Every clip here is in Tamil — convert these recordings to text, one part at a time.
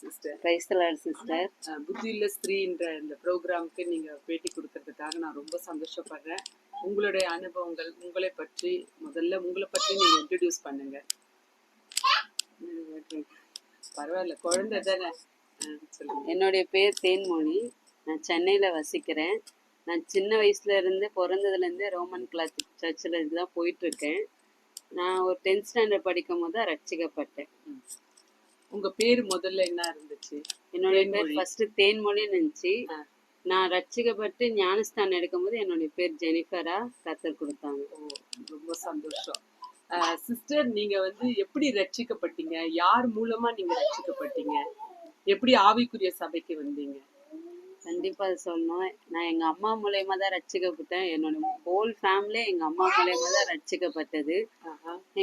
Sister. Praise the Lord sister. புத்தியுள்ள ஸ்திரீன்ற இந்த ப்ரோக்ராமுக்கு நீங்க பேட்டி கொடுக்கறதுக்காக நான் ரொம்ப சந்தோஷப்படுறேன். உங்களுடைய அனுபவங்கள், உங்களை பற்றி முதல்ல உங்களை பற்றி நீங்க இன்ட்ரடியூஸ் பண்ணுங்க. பரவாயில்ல, குழந்தை தானே, சொல்லுங்க. என்னுடைய பேர் தேன்மொழி. நான் சென்னையில வசிக்கிறேன். நான் சின்ன வயசுல இருந்து பிறந்ததுலேருந்து ரோமன் கிளாத்திக் சர்ச்சில் இதுதான் போயிட்டு இருக்கேன். நான் ஒரு 10th ஸ்டாண்டர்ட் படிக்கும் போது தான் ரட்சிக்கப்பட்டேன். உங்க பேர் முதல்ல என்ன இருந்துச்சு? என்னுடைய பேர் ஃபர்ஸ்ட் தேன்மொழின்னு இருந்துச்சு. நான் ரட்சிக்கப்பட்டு ஞானஸ்தானம் எடுக்கும்போது என்னுடைய பேர் ஜெனிஃபரா கர்த்தர் கொடுத்தாங்க. ரொம்ப சந்தோஷம். சிஸ்டர், நீங்க வந்து எப்படி ரட்சிக்கப்பட்டீங்க? யார் மூலமா நீங்க ரட்சிக்கப்பட்டீங்க? எப்படி ஆவிக்குரிய சபைக்கு வந்தீங்க? கண்டிப்பா அது சொல்லணும். நான் எங்க அம்மா மூலயமா தான் ரட்சிக்கப்பட்டேன். என்னோட ஹோல் ஃபேமிலி எங்க அம்மா மூலயமா தான் ரட்சிக்கப்பட்டது.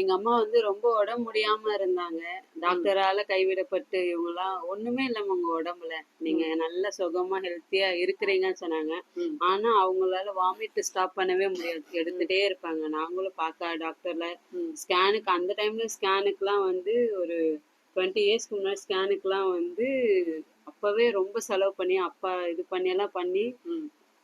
எங்க அம்மா வந்து ரொம்ப உடம்பு முடியாம இருந்தாங்க. டாக்டரால கைவிடப்பட்டு இவங்கெல்லாம் ஒண்ணுமே இல்லம்மா உங்க உடம்புல, நீங்க நல்ல சுகமா ஹெல்த்தியா இருக்கிறீங்கன்னு சொன்னாங்க. ஆனா அவங்களால வாமிட் ஸ்டாப் பண்ணவே முடியாது, எடுத்துட்டே இருப்பாங்க. நாங்களும் பார்க்க டாக்டர்ல ஸ்கேனுக்கு, அந்த டைம்ல ஸ்கேனுக்குலாம் வந்து ஒரு 20 இயர்ஸ்க்கு முன்னாடி ஸ்கேனுக்குலாம் வந்து அப்பவே ரொம்ப செலவு பண்ணி அப்பா இது பண்ணி எல்லாம் பண்ணி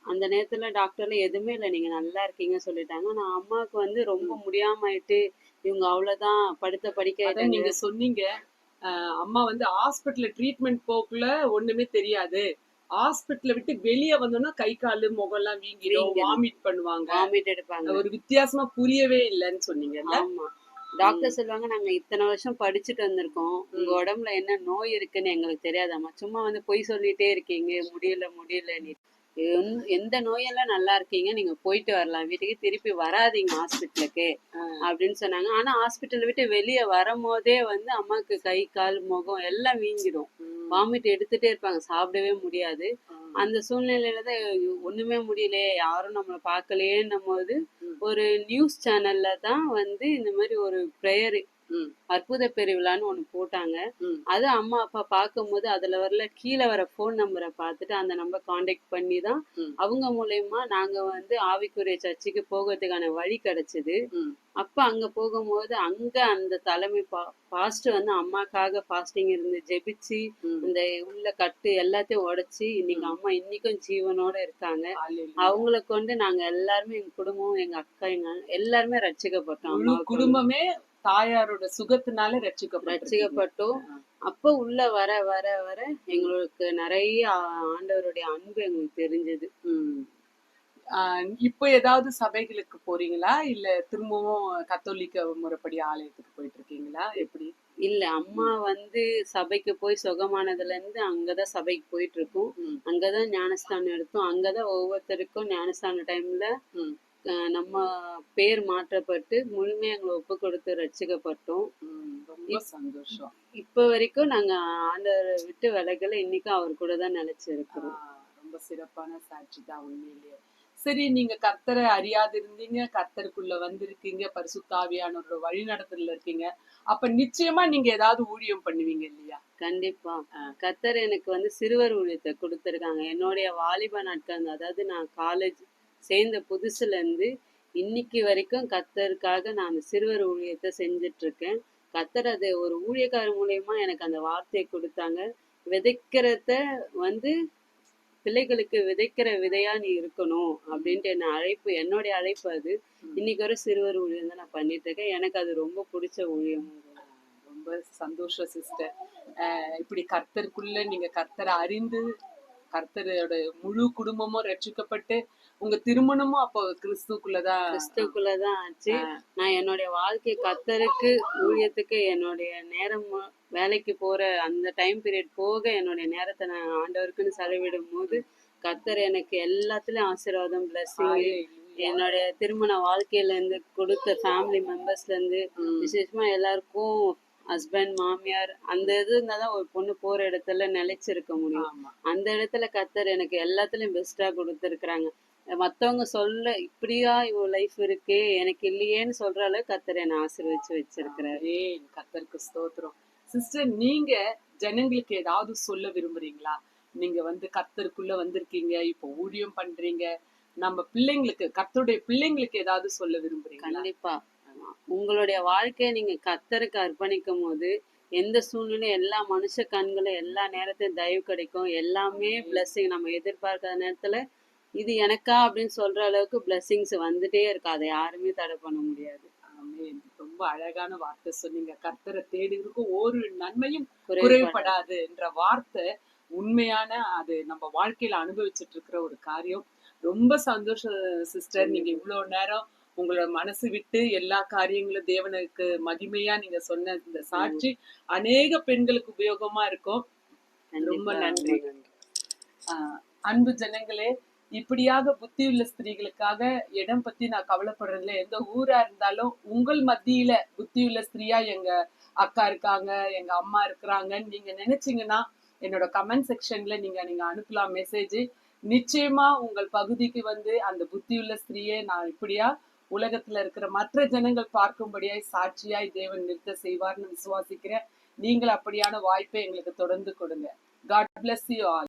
அந்த நேரத்துல டாக்டர்ல எதுவுமே இல்லை, நீங்க நல்லா இருக்கீங்க சொல்லிட்டாங்க. நான் அம்மாவுக்கு வந்து ரொம்ப முடியாம ஆயிட்டு இவங்க அவ்வளவுதான் படுத்த படிக்க. நீங்க சொன்னீங்க அம்மா வந்து ஹாஸ்பிட்டல்ல ட்ரீட்மெண்ட் போக்குல ஒண்ணுமே தெரியாது, ஹாஸ்பிட்டல விட்டு வெளியே வந்தோம்னா கை காலு முகம் எல்லாம் வீங்கிடும், வாமிட் பண்ணுவாங்க, வாமிட் எடுப்பாங்க, ஒரு வித்தியாசமா புரியவே இல்லைன்னு சொன்னீங்க. ஆமா, டாக்டர் சொல்லுவாங்க நாங்க இத்தனை வருஷம் படிச்சுட்டு வந்திருக்கோம், உங்க உடம்புல என்ன நோய் இருக்குன்னு எங்களுக்கு தெரியாதாம்மா, சும்மா வந்து பொய் சொல்லிட்டே இருக்கீங்க, முடியல முடியல, எந்த நோயெல்லாம் நல்லா இருக்கீங்க, நீங்க போயிட்டு வரலாம் வீட்டுக்கு, திருப்பி வராதீங்க ஹாஸ்பிட்டலுக்கு அப்படின்னு சொன்னாங்க. ஆனா ஹாஸ்பிட்டல் விட்டு வெளியே வரும்போதே வந்து அம்மாவுக்கு கை கால் முகம் எல்லாம் வீங்கிடும், வாமிட் எடுத்துட்டே இருப்பாங்க, சாப்பிடவே முடியாது. அந்த சூழ்நிலையில தான் ஒண்ணுமே முடியல, யாரும் நம்மளை பார்க்கலையேன்னும் போது ஒரு நியூஸ் சேனல்ல தான் வந்து இந்த மாதிரி ஒரு ப்ரேயர் அற்புத பெருவிழான்னு ஒண்ணு போட்டாங்க. அது அம்மா அப்பா பார்க்கும்போது அதுல வரல, கீழே வர போன் நம்பரை பார்த்துட்டு அந்த நம்பர் கான்டாக்ட் பண்ணி தான் அவங்க மூலயமா நாங்க வந்து ஆவிக்குரிய சர்ச்சுக்கு போகிறதுக்கான வழி கிடைச்சது. அப்ப அங்க போகும்போது அங்க அந்த தலைமை பாஸ்டர் வந்து அம்மாக்காக ஃபாஸ்டிங் இருந்து ஜெபிச்சு இந்த உள்ள கட்டு எல்லாத்தையும் உடைச்சு இன்னைக்கு அம்மா இன்னைக்கும் ஜீவனோட இருக்காங்க. அவங்கள கொண்டு நாங்க எல்லாருமே, எங்க குடும்பம், எங்க அக்கா, எங்க எல்லாருமே ரட்சிக்கப்பட்டோம். குடும்பமே தாயாரோட சுகத்தினால ரட்சிக்கப்பட்டோம். அப்ப உள்ள வர வர வர எங்களுக்கு நிறைய ஆண்டவருடைய அன்பு எங்களுக்கு தெரிஞ்சது. இப்போ ஏதாவது சபைகளுக்கு போறீங்களா, இல்ல திரும்பவும் கத்தோலிக்க முறைப்படி ஆலயத்துக்கு போயிட்டு இருக்கீங்களா, எப்படி? இல்ல, அம்மா வந்து சபைக்கு போய் சுகமானதுல இருந்து அங்கதான் சபைக்கு போயிட்டு இருக்கோம். அங்கதான் ஞானஸ்தானம் எடுத்தோம். அங்கதான் ஒவ்வொருத்தருக்கும் ஞானஸ்தான டைம்ல நம்ம பேர் மாற்றப்பட்டு முழுமையா எங்களை ஒப்பு கொடுத்து ரட்சிக்கப்பட்டோம். ரொம்ப சந்தோஷம். இப்ப வரைக்கும் நாங்க ஆண்டவரை விட்டு விலகல, இன்னைக்கும் அவர் கூட தான் நிலைச்சிருக்கிறோம். ரொம்ப சிறப்பான சாட்சி தான் உண்மையிலேயே. சரி, நீங்க கர்த்தரை அறியாது இருந்தீங்க, கர்த்தருக்குள்ள வந்திருக்கீங்க, பரிசுத்த ஆவியானவரோட வழி நடத்தல இருக்கீங்க, அப்ப நிச்சயமா நீங்க ஏதாவது ஊழியம் பண்ணுவீங்க இல்லையா? கண்டிப்பா. கர்த்தர் எனக்கு வந்து சிறுவர் ஊழியத்தை கொடுத்துருக்காங்க. என்னுடைய வாலிப நாட்கள், அதாவது நான் காலேஜ் சேர்ந்த புதுசுல இருந்து இன்னைக்கு வரைக்கும் கர்த்தருக்காக நான் அந்த சிறுவர் ஊழியத்தை செஞ்சுட்டு இருக்கேன். கர்த்தர் அது ஒரு ஊழியக்காரர் மூலியமா எனக்கு அந்த வார்த்தையை கொடுத்தாங்க. விதைக்கிறத வந்து பிள்ளைகளுக்கு விதைக்கிற விதையா நீ இருக்கணும் அப்படின்ட்டு என்ன அழைப்பு, என்னுடைய அழைப்பு அது. இன்னைக்கு வரை சிறுவர் ஊழியம் தான் நான் பண்ணிட்டு இருக்கேன். எனக்கு அது ரொம்ப பிடிச்ச ஊழியம். ரொம்ப சந்தோஷம் சிஸ்டர். இப்படி கர்த்தருக்குள்ள நீங்க கர்த்தரை அறிந்து கர்த்தரோட முழு குடும்பமும் ரட்சிக்கப்பட்டு உங்க திருமணமும் அப்போ கிறிஸ்துக்குள்ளதான் ஆச்சு. நான் என்னுடைய வாழ்க்கை கர்த்தருக்கு ஊழியத்துக்கு என்னுடைய நேரம், வேலைக்கு போற அந்த டைம் பீரியட் போக என்னுடைய நேரத்தை நான் ஆண்டவருக்குன்னு செலவிடும் போது கர்த்தர் எனக்கு எல்லாத்துலயும் ஆசீர்வாதம், பிளஸிங், என்னுடைய திருமண வாழ்க்கையில இருந்து கொடுத்த ஃபேமிலி மெம்பர்ஸ்ல இருந்து விசேஷமா எல்லாருக்கும் ஹஸ்பண்ட், மாமியார், அந்த இது இருந்தாதான் ஒரு பொண்ணு போற இடத்துல நிலைச்சிருக்க முடியும். அந்த இடத்துல கர்த்தர் எனக்கு எல்லாத்துலயும் பெஸ்டா கொடுத்துருக்குறாங்க. மத்தவங்க சொல்ல இப்படியா இவ லைஃப் இருக்கு எனக்கு இல்லையேன்னு சொல்ற அளவுக்கு கர்த்தர் என்னை ஆசீர்வதிச்சு வச்சிருக்கிறாரு. கர்த்தருக்கு ஸ்தோத்திரம். சிஸ்டர், நீங்க ஜனங்களுக்கு ஏதாவது சொல்ல விரும்புறீங்களா? நீங்க வந்து கர்த்தருக்குள்ள வந்திருக்கீங்க, இப்போ ஊழியம் பண்றீங்க, நம்ம பிள்ளைங்களுக்கு, கர்த்தருடைய பிள்ளைங்களுக்கு ஏதாவது சொல்ல விரும்புறீங்க? கண்டிப்பா. உங்களுடைய வாழ்க்கையை நீங்க கர்த்தருக்கு அர்ப்பணிக்கும் போது எந்த சூழ்நிலை எல்லா மனுஷ கண்களும் எல்லா நேரத்தையும் தயவு கிடைக்கும். எல்லாமே பிளஸ்ஸிங் நம்ம எதிர்பார்க்காத நேரத்துல இது எனக்கா அப்படின்னு சொல்ற அளவுக்கு பிளஸ்ஸிங்ஸ் வந்துட்டே இருக்கு. அதை யாருமே தடை பண்ண முடியாது. ஆமென். ரொம்ப அழகான வார்த்தை சொன்னீங்க. கர்த்தரை தேடுகிறதுக்கும் ஒரு நன்மையும் குறைவுபடாது. குறைவுபடாது என்ற வார்த்தை உண்மையான அது நம்ம வாழ்க்கையில அனுபவிச்சுட்டு இருக்கிற ஒரு காரியம். ரொம்ப சந்தோஷம் சிஸ்டர். நீங்க இவ்வளவு நேரம் உங்களோட மனசு விட்டு எல்லா காரியங்களும் தேவனுக்கு மகிமையா நீங்க சொன்ன இந்த சாட்சி அநேக பெண்களுக்கு உபயோகமா இருக்கும். ரொம்ப கண்டிப்பா. நன்றி. ரொம்ப நன்றி. அன்பு ஜனங்களே, இப்படியாக புத்தியுள்ள ஸ்திரீகளுக்காக இடம் பத்தி நான் கவலைப்படுறதில்ல. எந்த ஊரா இருந்தாலும் உங்கள் மத்தியில புத்தியுள்ள ஸ்திரீயா எங்க அக்கா இருக்காங்க, எங்க அம்மா இருக்கிறாங்கன்னு நீங்க நினைச்சீங்கன்னா என்னோட கமெண்ட் செக்ஷன்ல நீங்க நீங்க அனுப்பலாம் மெசேஜ். நிச்சயமா உங்கள் பகுதிக்கு வந்து அந்த புத்தியுள்ள ஸ்திரீயை நான் இப்படியா உலகத்துல இருக்கிற மற்ற ஜனங்கள் பார்க்கும்படியாய் சாட்சியாய் தேவன் நிறுத்த செய்வார்னு விசுவாசிக்கிறேன். நீங்கள் அப்படியான வாய்ப்பை எங்களுக்கு தொடர்ந்து கொடுங்க. God bless you all.